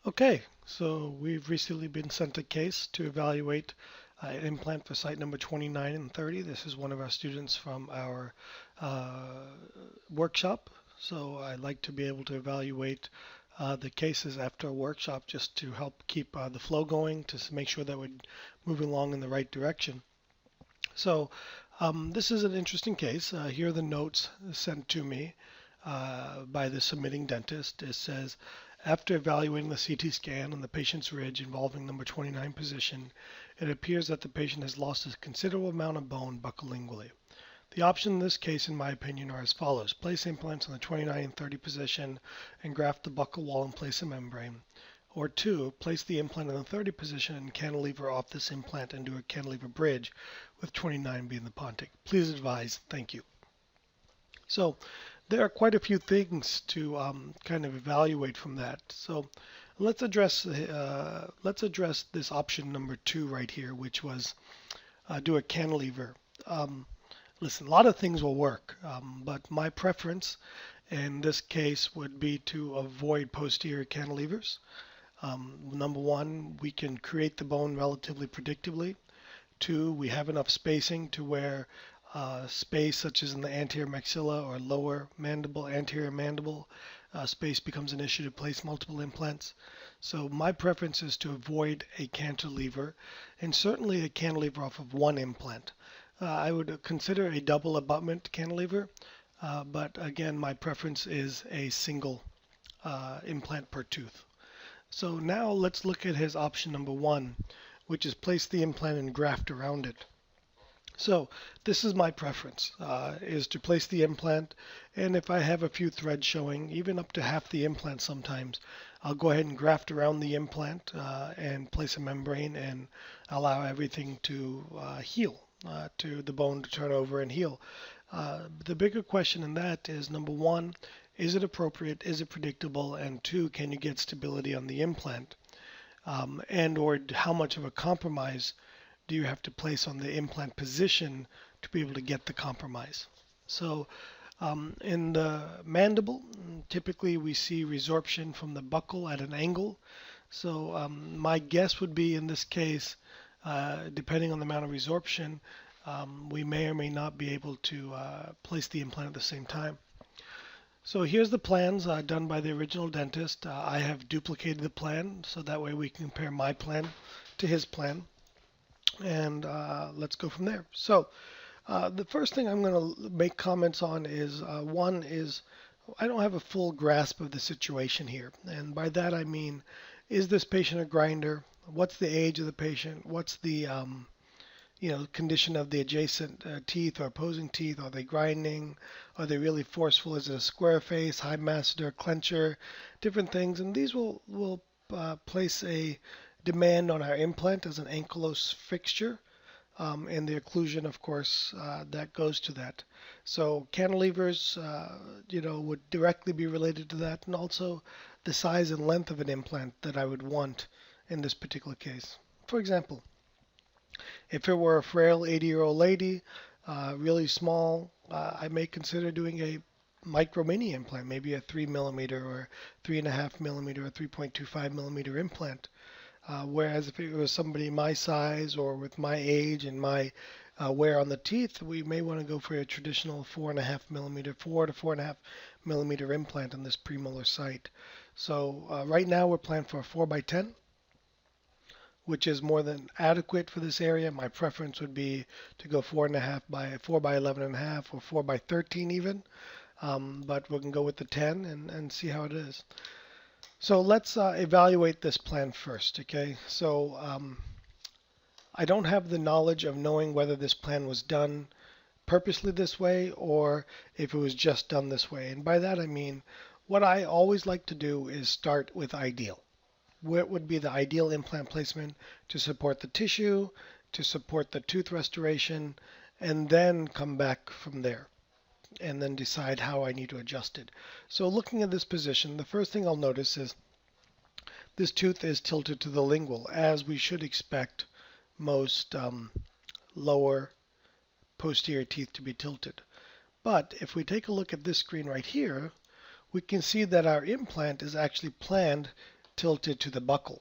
Okay, so we've recently been sent a case to evaluate an implant for site number 29 and 30. This is one of our students from our uh, workshop. So I like to be able to evaluate the cases after a workshop just to help keep the flow going, to make sure that we're moving along in the right direction. So this is an interesting case. Here are the notes sent to me by the submitting dentist. It says, after evaluating the CT scan on the patient's ridge involving number 29 position, it appears that the patient has lost a considerable amount of bone buccolingually. The options in this case, in my opinion, are as follows. Place implants on the 29 and 30 position and graft the buccal wall and place a membrane. Or two, place the implant in the 30 position and cantilever off this implant and do a cantilever bridge with 29 being the pontic. Please advise. Thank you. So there are quite a few things to kind of evaluate from that. So let's address this option number two right here, which was do a cantilever. Um, Listen, a lot of things will work, but my preference in this case would be to avoid posterior cantilevers. Number one, we can create the bone relatively predictably. Two, we have enough spacing to where space such as in the anterior maxilla or lower mandible, anterior mandible space becomes an issue to place multiple implants. So my preference is to avoid a cantilever and certainly a cantilever off of one implant. I would consider a double abutment cantilever, but again, my preference is a single implant per tooth. So now let's look at his option number one, which is place the implant and graft around it. So this is my preference, is to place the implant, and if I have a few threads showing, even up to half the implant sometimes, I'll go ahead and graft around the implant and place a membrane and allow everything to heal, to the bone to turn over and heal. The bigger question in that is number one, is it appropriate? Is it predictable? And two, can you get stability on the implant? And or how much of a compromise do you have to place on the implant position to be able to get the compromise? So in the mandible, typically we see resorption from the buccal at an angle. So my guess would be in this case, depending on the amount of resorption, we may or may not be able to place the implant at the same time. So here's the plans done by the original dentist. I have duplicated the plan so that way we can compare my plan to his plan. And let's go from there. So the first thing I'm going to make comments on is one is I don't have a full grasp of the situation here. And by that I mean, is this patient a grinder? What's the age of the patient? What's the condition of the adjacent teeth or opposing teeth? Are they grinding? Are they really forceful? Is it a square face, high masseter, clencher, different things? And these will place a demand on our implant as an ankylosed fixture. And the occlusion, of course, that goes to that. So cantilevers, would directly be related to that, and also the size and length of an implant that I would want in this particular case. For example, if it were a frail 80-year-old lady, really small, I may consider doing a micro mini implant, maybe a 3 millimeter or 3.5 millimeter or 3.25 millimeter implant. Whereas if it was somebody my size or with my age and my wear on the teeth, we may want to go for a traditional 4.5 millimeter, 4 to 4.5 millimeter implant on this premolar site. So right now we're planning for a 4 by 10, which is more than adequate for this area. My preference would be to go 4.5 by 4 by 11.5 or 4 by 13 even. But we can go with the 10 and see how it is. So let's evaluate this plan first, okay? So I don't have the knowledge of knowing whether this plan was done purposely this way or if it was just done this way. And by that I mean, what I always like to do is start with ideal. What would be the ideal implant placement to support the tissue, to support the tooth restoration, and then come back from there and then decide how I need to adjust it. So looking at this position, the first thing I'll notice is this tooth is tilted to the lingual, as we should expect most lower posterior teeth to be tilted. But if we take a look at this screen right here, we can see that our implant is actually planned tilted to the buccal.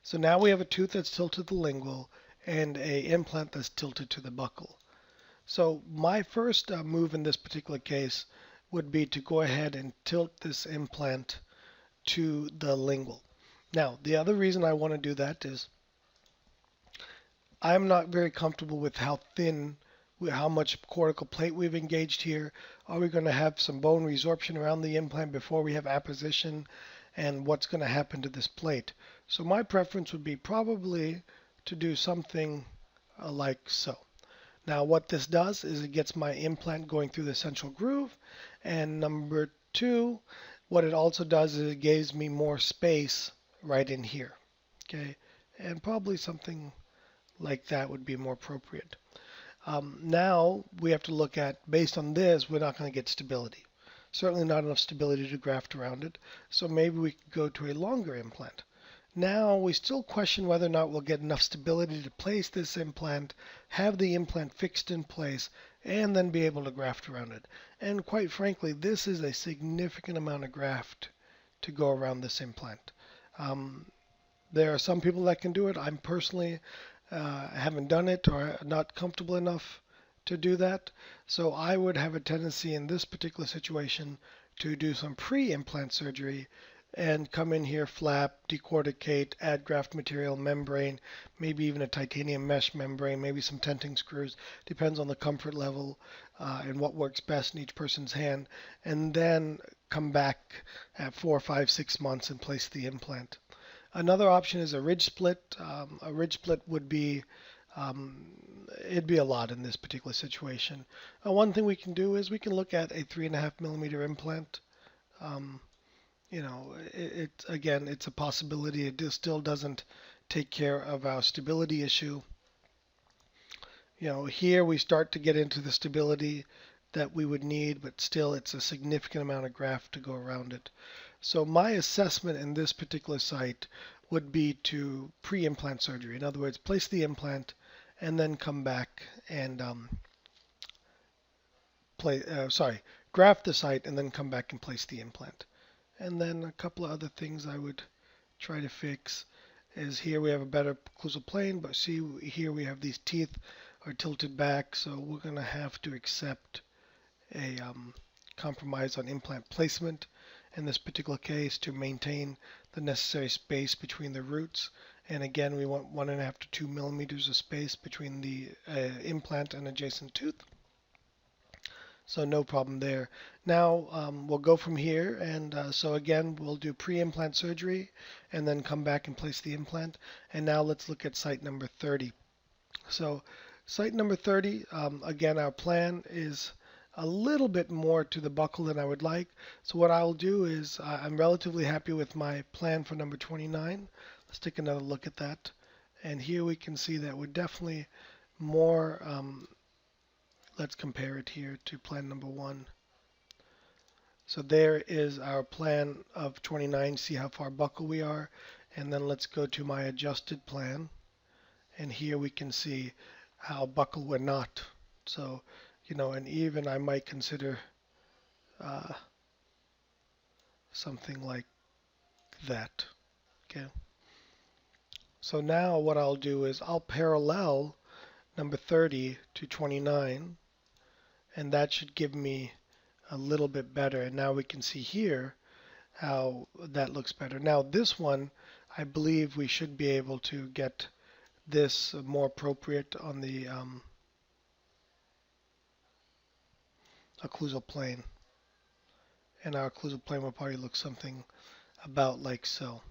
So now we have a tooth that's tilted to the lingual and a implant that's tilted to the buccal. So my first move in this particular case would be to go ahead and tilt this implant to the lingual. Now, the other reason I want to do that is I'm not very comfortable with how thin, how much cortical plate we've engaged here. Are we going to have some bone resorption around the implant before we have apposition? And what's going to happen to this plate? So my preference would be probably to do something like so. Now what this does is it gets my implant going through the central groove, and number two, what it also does is it gives me more space right in here. Okay, and probably something like that would be more appropriate. Now we have to look at, based on this, we're not going to get stability. Certainly not enough stability to graft around it, so maybe we could go to a longer implant. Now we still question whether or not we'll get enough stability to place this implant, have the implant fixed in place, and then be able to graft around it. And quite frankly, this is a significant amount of graft to go around this implant. There are some people that can do it. I'm personally haven't done it or not comfortable enough to do that. So I would have a tendency in this particular situation to do some pre-implant surgery and come in here, flap, decorticate, add graft material, membrane, maybe even a titanium mesh membrane, maybe some tenting screws, depends on the comfort level and what works best in each person's hand, and then come back at 4, 5, 6 months and place the implant. Another option is a ridge split. A ridge split would be, it'd be a lot in this particular situation. One thing we can do is we can look at a 3.5 mm implant. You know, again, it's a possibility. It still doesn't take care of our stability issue. You know, here we start to get into the stability that we would need, but still it's a significant amount of graft to go around it. So my assessment in this particular site would be to pre-implant surgery. In other words, place the implant and then come back and graft the site and then come back and place the implant. And then a couple of other things I would try to fix is here we have a better occlusal plane, but see here we have these teeth are tilted back, so we're going to have to accept a compromise on implant placement in this particular case to maintain the necessary space between the roots. And again, we want 1.5 to 2 millimeters of space between the implant and adjacent tooth. So no problem there. Now we'll go from here, and so again we'll do pre-implant surgery and then come back and place the implant. And now let's look at site number 30. So site number 30, again, our plan is a little bit more to the buccal than I would like. So what I'll do is I'm relatively happy with my plan for number 29. Let's take another look at that. And here we can see that we're definitely more, let's compare it here to plan number 1. So there is our plan of 29, see how far buccal we are. And then let's go to my adjusted plan. And here we can see how buccal we're not. So, you know, and even I might consider something like that. Okay. So now what I'll do is I'll parallel number 30 to 29, and that should give me a little bit better. And now we can see here how that looks better. Now this one, I believe we should be able to get this more appropriate on the occlusal plane. And our occlusal plane will probably look something about like so.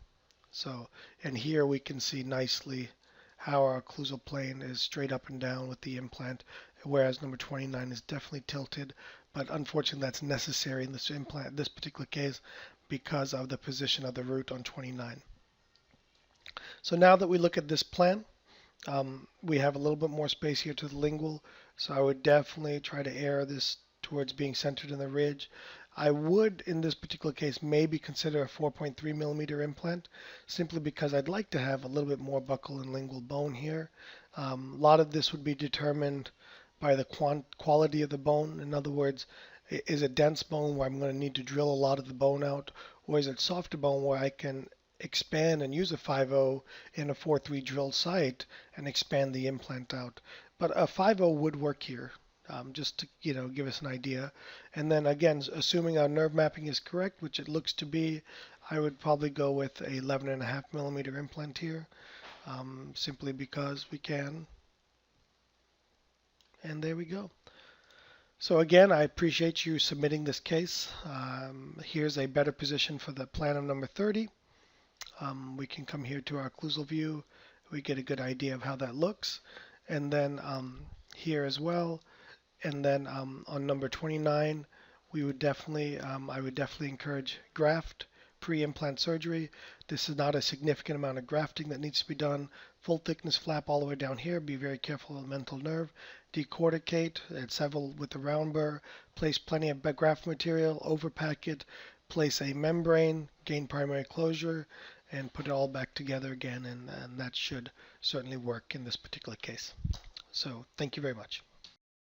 So, and here we can see nicely how our occlusal plane is straight up and down with the implant, whereas number 29 is definitely tilted, but unfortunately that's necessary in this implant, this particular case, because of the position of the root on 29. So now that we look at this plan, we have a little bit more space here to the lingual, so I would definitely try to err this towards being centered in the ridge. I would, in this particular case, maybe consider a 4.3 millimeter implant, simply because I'd like to have a little bit more buccal and lingual bone here. A lot of this would be determined by the quality of the bone. In other words, is it dense bone where I'm going to need to drill a lot of the bone out, or is it softer bone where I can expand and use a 5.0 in a 4.3 drill site and expand the implant out. But a 5.0 would work here, just to give us an idea. And then again, assuming our nerve mapping is correct, which it looks to be, I would probably go with a 11.5 millimeter implant here, simply because we can. And there we go. So again, I appreciate you submitting this case. Here's a better position for the planum number 30. We can come here to our occlusal view. We get a good idea of how that looks. And then here as well. And then on number 29, we would definitely, I would definitely encourage graft pre-implant surgery. This is not a significant amount of grafting that needs to be done. Full thickness flap all the way down here. Be very careful of the mental nerve. Decorticate at several with the round burr. Place plenty of graft material. Overpack it. Place a membrane. Gain primary closure. And put it all back together again. And that should certainly work in this particular case. So thank you very much.